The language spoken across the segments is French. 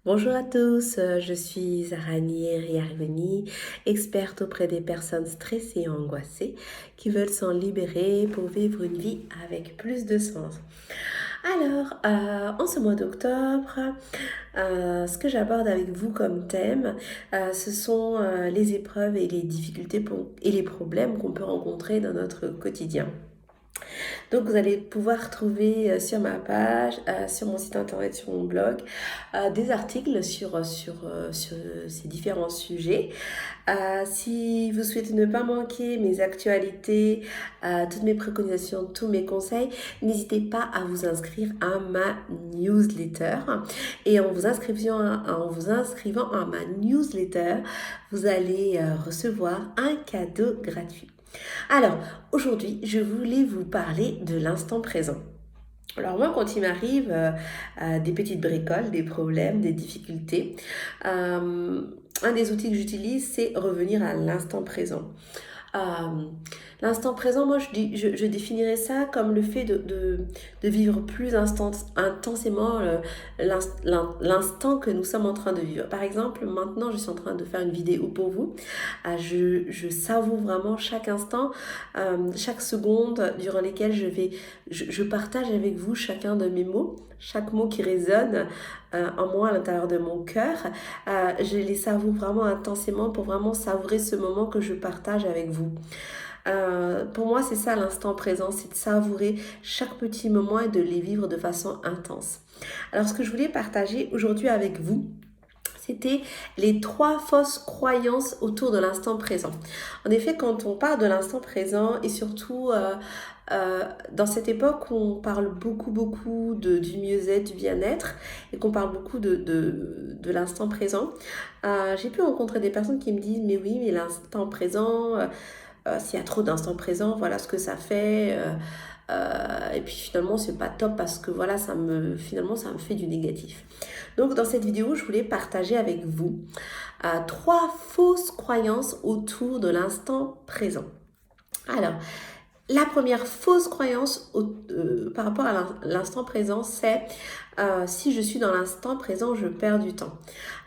Bonjour à tous, je suis Zarani Riargoni, experte auprès des personnes stressées et angoissées qui veulent s'en libérer pour vivre une vie avec plus de sens. Alors, en ce mois d'octobre, ce que j'aborde avec vous comme thème, ce sont les épreuves et les difficultés et les problèmes qu'on peut rencontrer dans notre quotidien. Donc vous allez pouvoir trouver sur ma page, sur mon site internet, sur mon blog, des articles sur ces différents sujets. Si vous souhaitez ne pas manquer mes actualités, toutes mes préconisations, tous mes conseils, n'hésitez pas à vous inscrire à ma newsletter. Et en vous inscrivant à ma newsletter, vous allez recevoir un cadeau gratuit. Alors, aujourd'hui, je voulais vous parler de l'instant présent. Alors moi, quand il m'arrive des petites bricoles, des problèmes, des difficultés, un des outils que j'utilise, c'est revenir à l'instant présent. Euh, L'instant présent, moi, je définirais ça comme le fait de vivre plus intensément l'instant que nous sommes en train de vivre. Par exemple, maintenant, je suis en train de faire une vidéo pour vous. Je savoure vraiment chaque instant, chaque seconde durant lesquelles je partage avec vous chacun de mes mots, chaque mot qui résonne en moi à l'intérieur de mon cœur. Je les savoure vraiment intensément pour vraiment savourer ce moment que je partage avec vous. Pour moi, c'est ça l'instant présent, c'est de savourer chaque petit moment et de les vivre de façon intense. Alors, ce que je voulais partager aujourd'hui avec vous, c'était les 3 fausses croyances autour de l'instant présent. En effet, quand on parle de l'instant présent et surtout dans cette époque où on parle beaucoup du mieux-être, du bien-être et qu'on parle beaucoup de l'instant présent, j'ai pu rencontrer des personnes qui me disent mais oui, mais l'instant présent, s'il y a trop d'instant présent, voilà ce que ça fait. Et puis finalement, c'est pas top parce que voilà, finalement, ça me fait du négatif. Donc dans cette vidéo, je voulais partager avec vous 3 fausses croyances autour de l'instant présent. Alors, la première fausse croyance par rapport à l'instant présent, c'est si je suis dans l'instant présent, je perds du temps.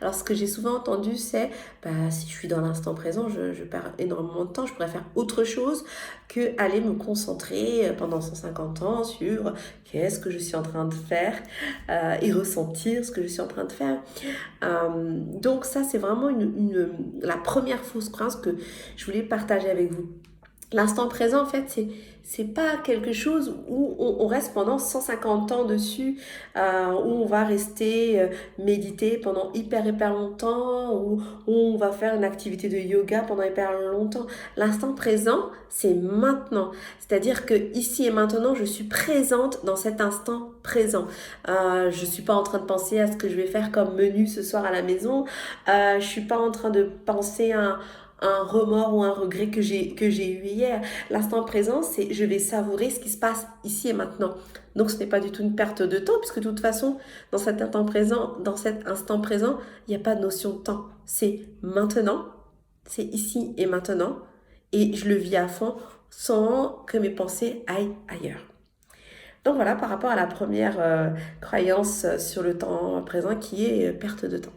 Alors ce que j'ai souvent entendu, c'est si je suis dans l'instant présent, je perds énormément de temps, je pourrais faire autre chose que aller me concentrer pendant 150 ans sur qu'est-ce que je suis en train de faire et ressentir ce que je suis en train de faire. Donc ça, c'est vraiment la première fausse croyance que je voulais partager avec vous. L'instant présent, en fait, c'est pas quelque chose où on reste pendant 150 ans dessus, où on va rester méditer pendant hyper longtemps, où on va faire une activité de yoga pendant hyper longtemps. L'instant présent, c'est maintenant. C'est-à-dire que ici et maintenant, je suis présente dans cet instant présent. Je suis pas en train de penser à ce que je vais faire comme menu ce soir à la maison. Je suis pas en train de penser à un remords ou un regret que j'ai eu hier. L'instant présent, c'est je vais savourer ce qui se passe ici et maintenant. Donc ce n'est pas du tout une perte de temps, puisque de toute façon, dans cet instant présent, il n'y a pas de notion de temps. C'est maintenant, c'est ici et maintenant, et je le vis à fond sans que mes pensées aillent ailleurs. Donc voilà, par rapport à la première croyance sur le temps présent qui est perte de temps.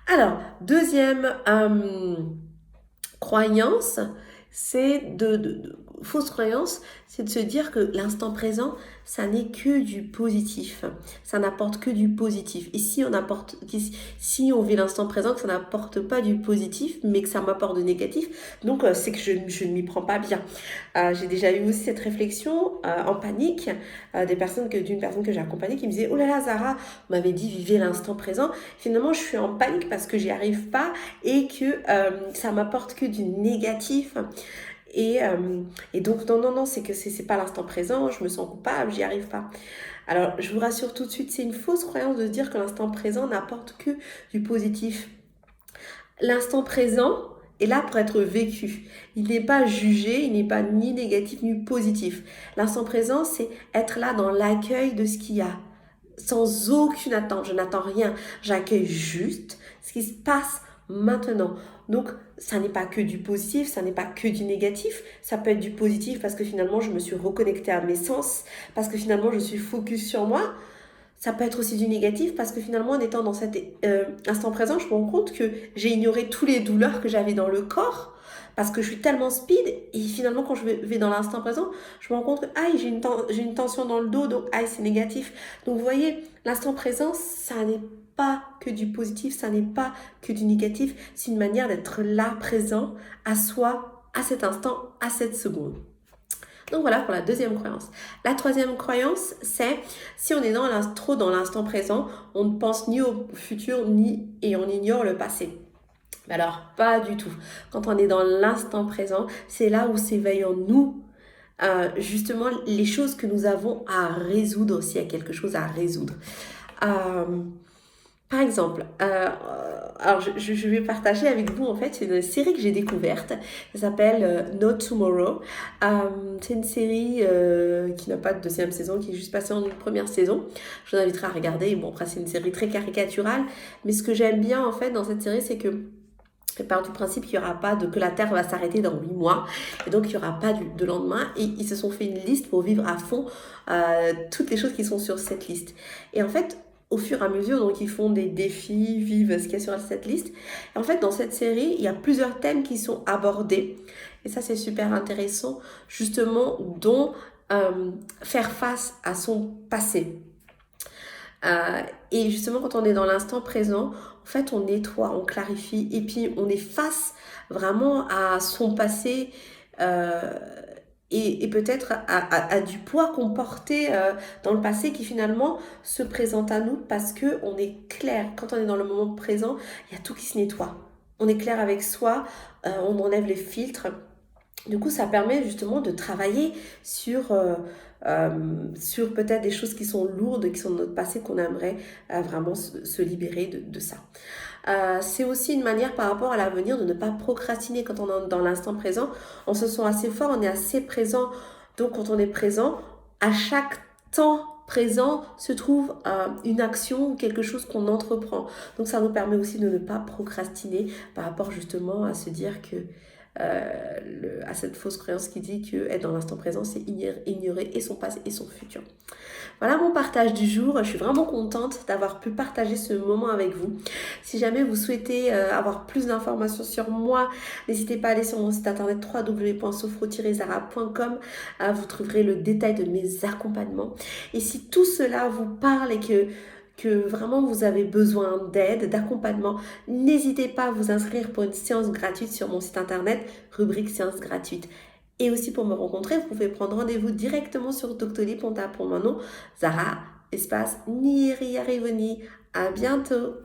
Alors, deuxième croyance, c'est fausse croyance, c'est de se dire que l'instant présent, ça n'est que du positif. Ça n'apporte que du positif. Et si on vit l'instant présent, que ça n'apporte pas du positif, mais que ça m'apporte du négatif, donc c'est que je ne m'y prends pas bien. J'ai déjà eu aussi cette réflexion en panique d'une personne que j'ai accompagnée qui me disait « Oh là là, Zara, on m'avait dit vivez l'instant présent. Finalement, je suis en panique parce que j'y arrive pas et que ça m'apporte que du négatif. » Et donc, non, c'est pas l'instant présent, je me sens coupable, j'y arrive pas. Alors, je vous rassure tout de suite, c'est une fausse croyance de se dire que l'instant présent n'apporte que du positif. L'instant présent est là pour être vécu. Il n'est pas jugé, il n'est pas ni négatif ni positif. L'instant présent, c'est être là dans l'accueil de ce qu'il y a, sans aucune attente. Je n'attends rien, j'accueille juste ce qui se passe maintenant. Donc, ça n'est pas que du positif, ça n'est pas que du négatif, ça peut être du positif parce que finalement, je me suis reconnectée à mes sens, parce que finalement, je suis focus sur moi. Ça peut être aussi du négatif parce que finalement, en étant dans cet instant présent, je me rends compte que j'ai ignoré toutes les douleurs que j'avais dans le corps parce que je suis tellement speed et finalement, quand je vais dans l'instant présent, je me rends compte que aïe, j'ai une tension dans le dos, donc aïe, c'est négatif. Donc vous voyez, l'instant présent, ça n'est pas que du positif, ça n'est pas que du négatif, c'est une manière d'être là, présent, à soi, à cet instant, à cette seconde. Donc voilà pour la deuxième croyance. La troisième croyance, c'est si on est trop dans l'instant présent, on ne pense ni au futur et on ignore le passé. Alors pas du tout. Quand on est dans l'instant présent, c'est là où s'éveillent en nous justement les choses que nous avons à résoudre s'il y a quelque chose à résoudre. Euh, Par exemple, alors je vais partager avec vous en fait une série que j'ai découverte. Ça s'appelle No Tomorrow. C'est une série qui n'a pas de deuxième saison, qui est juste passée en une première saison. Je vous inviterai à regarder. Bon, après c'est une série très caricaturale, mais ce que j'aime bien en fait dans cette série, c'est que elle part du principe qu'il y aura pas que la Terre va s'arrêter dans 8 mois et donc il n'y aura pas de lendemain, et ils se sont fait une liste pour vivre à fond toutes les choses qui sont sur cette liste. Et en fait, au fur et à mesure, donc ils font des défis, vivent ce qu'il y a sur cette liste. Et en fait, dans cette série, il y a plusieurs thèmes qui sont abordés. Et ça, c'est super intéressant, justement, dont faire face à son passé. Et justement, quand on est dans l'instant présent, en fait, on nettoie, on clarifie, et puis on est face vraiment à son passé euh, et peut-être à du poids qu'on portait dans le passé qui finalement se présente à nous parce que on est clair. Quand on est dans le moment présent, il y a tout qui se nettoie. On est clair avec soi, on enlève les filtres. Du coup, ça permet justement de travailler sur peut-être des choses qui sont lourdes, qui sont de notre passé, qu'on aimerait vraiment se libérer de ça. C'est aussi une manière par rapport à l'avenir de ne pas procrastiner quand on est dans l'instant présent. On se sent assez fort, on est assez présent. Donc quand on est présent, à chaque temps présent se trouve une action ou quelque chose qu'on entreprend. Donc ça nous permet aussi de ne pas procrastiner par rapport justement à se dire que à cette fausse croyance qui dit que être dans l'instant présent, c'est ignorer et son passé et son futur. Voilà mon partage du jour. Je suis vraiment contente d'avoir pu partager ce moment avec vous. Si jamais vous souhaitez avoir plus d'informations sur moi, n'hésitez pas à aller sur mon site internet www.sophro-zara.com. Vous trouverez le détail de mes accompagnements. Et si tout cela vous parle et que vraiment vous avez besoin d'aide, d'accompagnement, n'hésitez pas à vous inscrire pour une séance gratuite sur mon site internet, rubrique séance gratuite. Et aussi pour me rencontrer, vous pouvez prendre rendez-vous directement sur Doctolib. On tape pour mon nom, Zara, espace Niriarivoni. À bientôt.